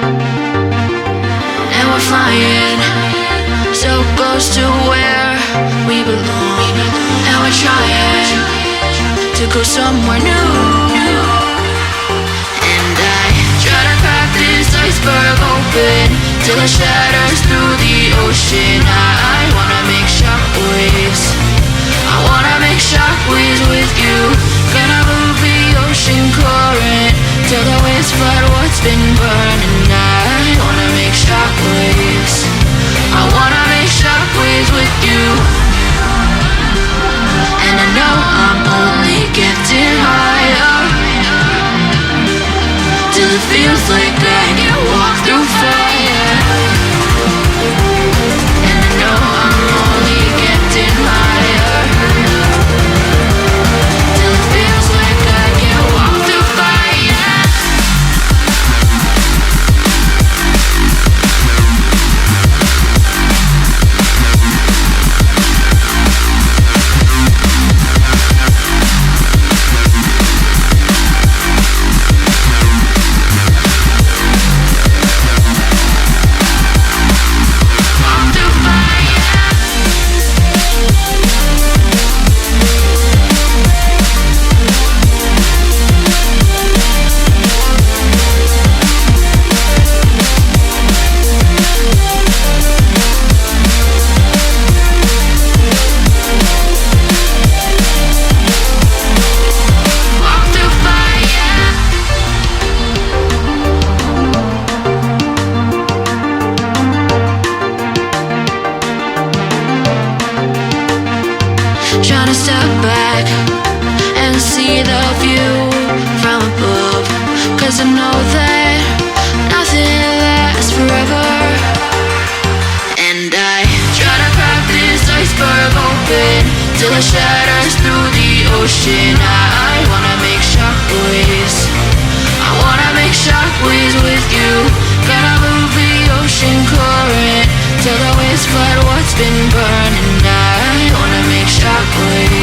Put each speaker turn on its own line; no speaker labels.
and we're flying so close to where we belong. And we're trying to go somewhere new. And I try to crack this iceberg open till it shatters through the ocean. I wanna make shockwaves. I wanna make shockwaves with you. Gonna move the ocean current till the waves flood what's been burning. I wanna make shockwaves. I wanna make shockwaves with you. And I know I'm only getting higher till it feels like I can walk through fire. And I know I'm only getting higher till it feels like I can walk through fire. Trying to step back and see the view from above, 'cause I know that nothing lasts forever. And I try to crack this iceberg open till it shatters through the ocean. I wanna make shockwaves. I wanna make shockwaves with you. Gonna move the ocean current till the waves flood what's been burning. I wanna make shockwaves.